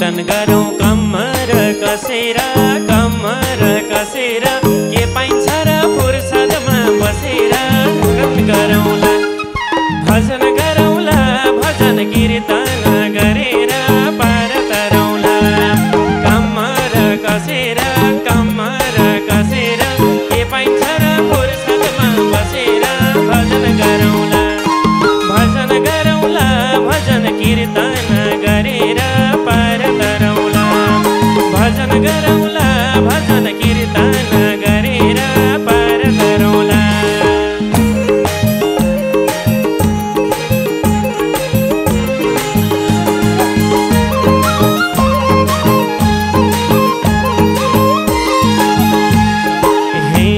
कीर्तन गरौँ कम्मर कसेर के पाइन्छ र फुर्सदमा बसेर कीर्तन गरौँला भजन कीर्तन गरेर पार तरौँला कम्मर कसेर के पाइन्छ र फुर्सदमा बसेर भजन गरौँला भजन कीर्तन गरेर पार तरौँला भजन गरौँला भजन कीर्तन गरेर पार तरौँला। हे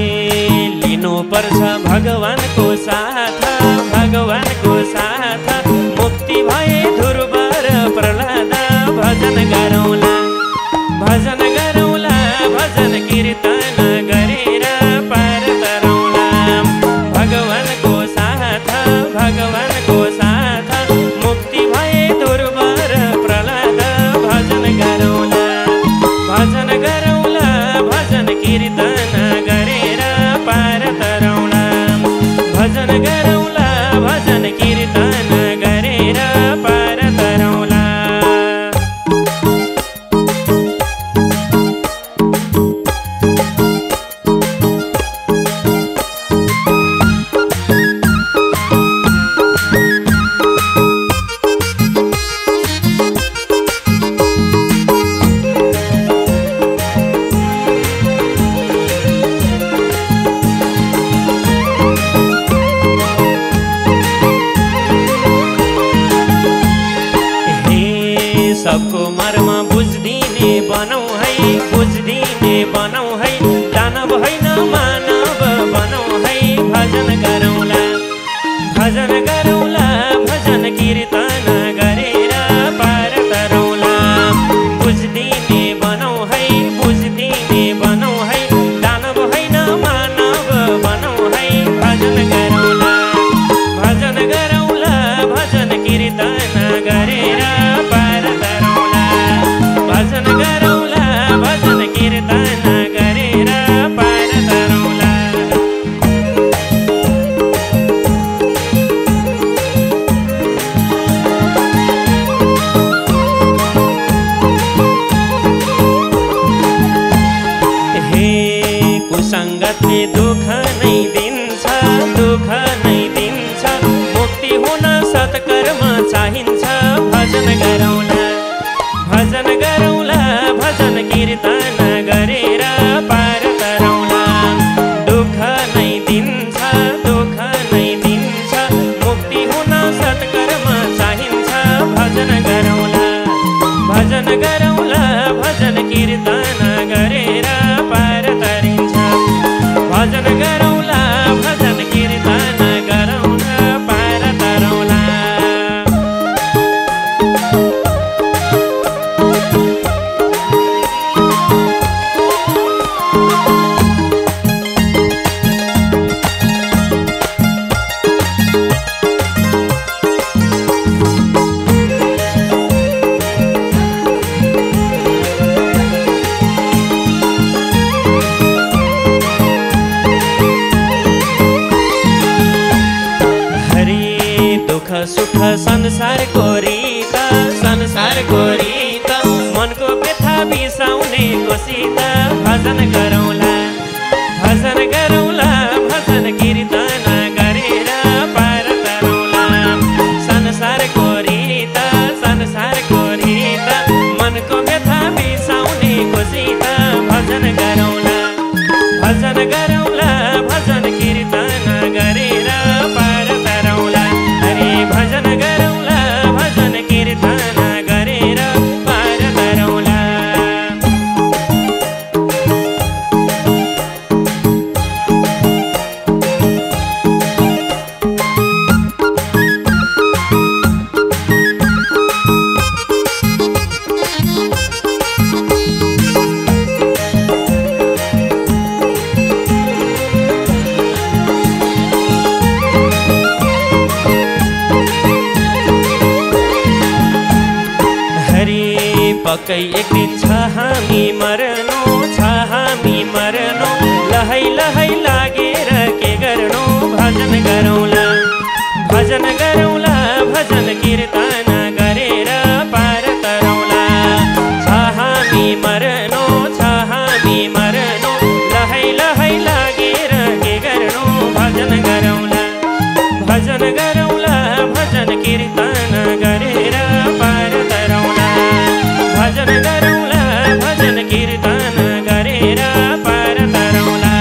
लिनुपर्छ भगवानको साथ मुक्ति भए ध्रुव र प्रहलाद भजन गरौँला भजन कीर्तन गरेर पार तरौँला भगवानको साथ मुक्ति भए ध्रुव र प्रहलाद भजन गरौँला भजन कीर्तन गरेर पार तरौँला भजन गरौँला भजन कीर्तन गरेर पार तरौँला। सबको मर्म बुझ्दिने बनाऊ है दानव होइन मानव बनाऊ है भजन गरौँला भजन कीर्तन गरेर पार तरौँला बुझ्दिने बनाऊ है दानव होइन मानव बनाऊ है भजन गरौँला भजन कीर्तन गरेर पार तरौँला भजन गरौँला भजन कीर्तन गरेर पार तरौँला। हे कुसङ्गतले दुःख नै दिन्छ मुक्ति हुन सत्कर्म चाहिन्छ भजन गरौँला भजन कीर्तन गरेर पार तरौँला दुःख नै दिन्छ मुक्ति हुन सत्कर्म चाहिन्छ भजन गरौँला भजन कीर्तन गरेर पार तरिन्छ भजन गरौँला भजन कीर्तन गरौँला पार तरौँला। सुख संसारको रीत मनको व्यथा बिसाउने कोसित भजन गरौँला भजन कीर्तन गरेर पार तरौँला संसारको रीत मनको व्यथा बिसाउने कोसित भजन गरौँला भजन कीर्तन गरेर पार तरौँला भजन गरौँला भजन कीर्तन गरेर पार तरौँला। पक्कै एक दिन छ हामी मर्नु, छ हामी मर्नु। लहै लहै लागेर के गर्नु, भजन गरौँला, भजन गरौँला, भजन कीर्तन गरेर पार तरौँला। छ हामी मर्नु, छ हामी मर्नु। लहै लहै लागेर के गर्नु, भजन गरौँला, भजन गरौँला, भजन कीर्तन गरेर पार तरौँला। भजन गरौँला, भजन कीर्तन गरेर पार तरौँला।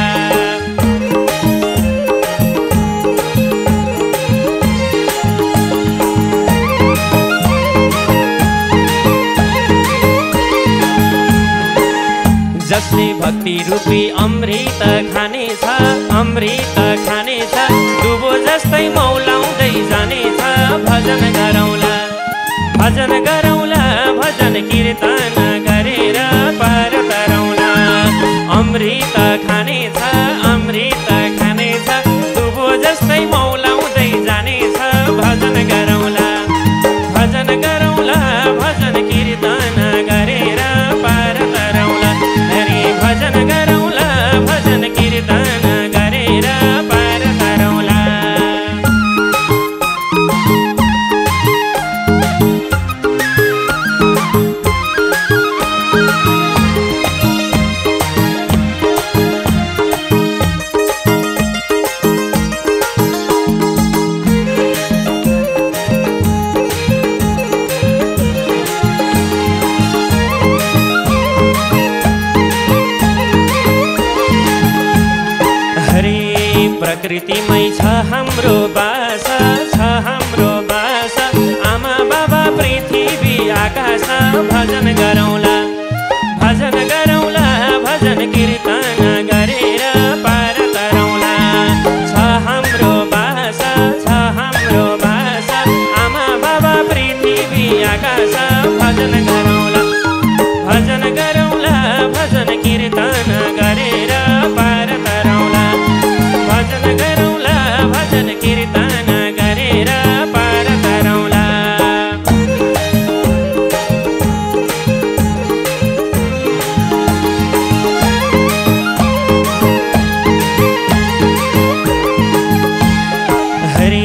जसले भक्ति रूपी अमृत खानेछ, अमृत खानेछ, दुबो जस्तै मौलाउँदै जानेछ। भजन गरौँला, भजन गरौँला, भजन कीर्तन गरेर पार तरौँला। अमृत खानेछ, अमृत खानेछ, दुबो जस्तै मौलाउँदै जानेछ। भजन गरौँला, भजन गरौँला, भजन कीर्तन गरेर पार तरौँला। अरे भजन गरौँला, भजन कीर्तन गरेर पार तरौँला। प्रकृतिमै छ हाम्रो बास, छ हाम्रो बास। आमा बाबा पृथ्वी आकाश। भजन गरौँला, भजन गरौँला, भजन कीर्तन गरेर पार तरौँला। छ हाम्रो बास, छ हाम्रो बास। आमा बाबा पृथ्वी आकाश। भजन गरौँला, भजन गरौँला, भजन कीर्तन गरेर पार तरौँला। भजन गरौँला, भजन कीर्तन गरेर पार तरौँला। हरे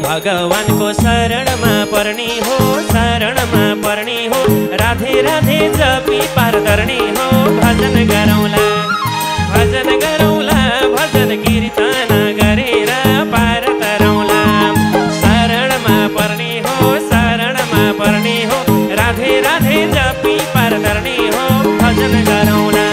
भगवानको शरणमा पर्ने हो, शरणमा पर्ने हो। राधे राधे जपी पार गर्ने हो। भजन गरौँला, भजन गरौँला, भजन कीर्तन गरेर पार तरौँला। शरणमा पर्ने हो, शरणमा पर्ने हो। राधे राधे जपी पार गर्ने हो। भजन गरौँला,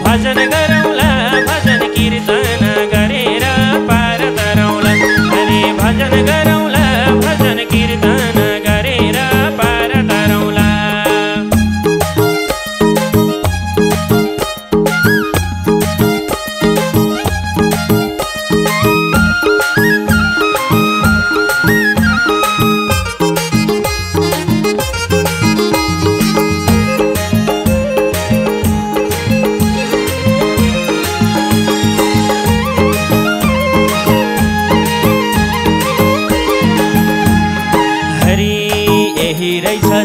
भजन गरौँला, भजन कीर्तन गरेर पार तरौँला। अरे भजन गरौँला, भजन कीर्तन गरेर पार तरौँला।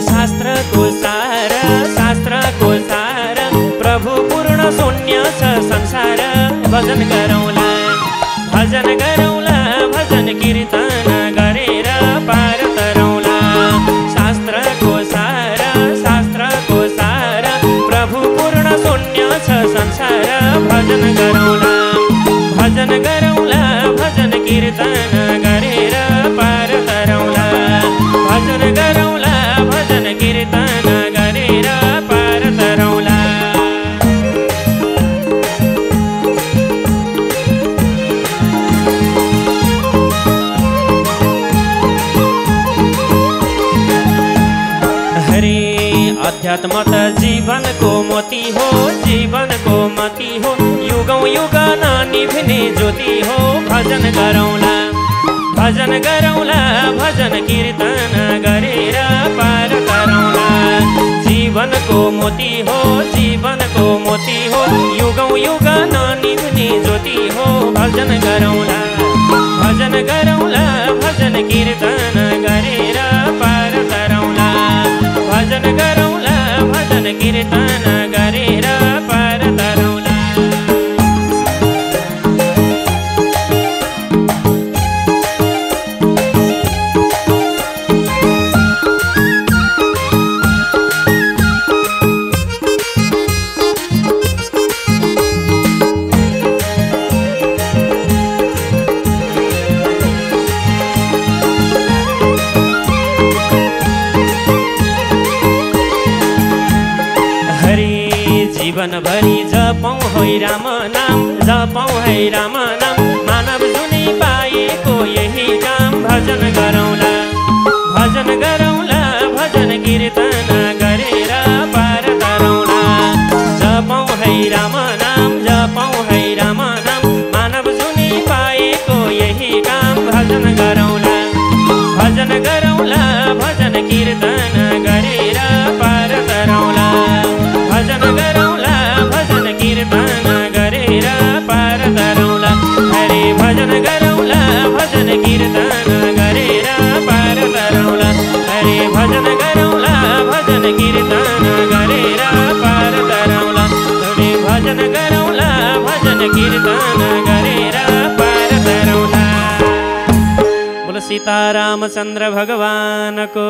शास्त्रको सार, शास्त्रको सार। प्रभु पूर्ण शून्य छ संसार। भजन गरौँला, भजन गरौँला, भजन कीर्तन गरेर पार तरौँला। शास्त्रको सार, शास्त्रको सार। प्रभु पूर्ण शून्य छ संसार। भजन गरौँला, भजन गरौँला, भजन कीर्तन गरेर पार तरौँला। भजन गरौँला, भजन कीर्तन गरेर पार तरौँला। हरे अध्यात्म त जीवनको मोती हो, जीवनको मती हो। युगौँ युग ननिभिने ज्योति हो। भजन गरौँला, भजन गरौँला, भजन कीर्तन गरेर पार तरौँला। जीवनको मोती हो, जीवनको मोती हो। युगौँ युग ननिभिने ज्योति हो। भजन गरौँला, भजन गरौँला, भजन कीर्तन गरेर पार तरौँला। भजन गरौँला, जीवनभरि जपौँ है राम नाम, जपौँ है राम नाम। मानव जुनी पाएको यही काम, भजन गरौँला, भजन गरौँला, भजन कीर्तन गरेर पार तरौँला। जपौँ है राम नाम, जपौँ है राम नाम। मानव जुनी पाएको यही काम, भजन गरौँला, भजन गरौँला, भजन कीर्तन गरेर पार तरौँला। भजन गरौँला, भजन कीर्तन गरेर पार तरौँला। हरे भजन गरौँला, भजन कीर्तन गरेर पार तरौँला। हरे भजन गरौँला, भजन कीर्तन गरेर पार तरौँला। हरे भजन गरौँला, भजन कीर्तन गरेर पार तरौँला। बोलो सीतारामचन्द्र भगवानको।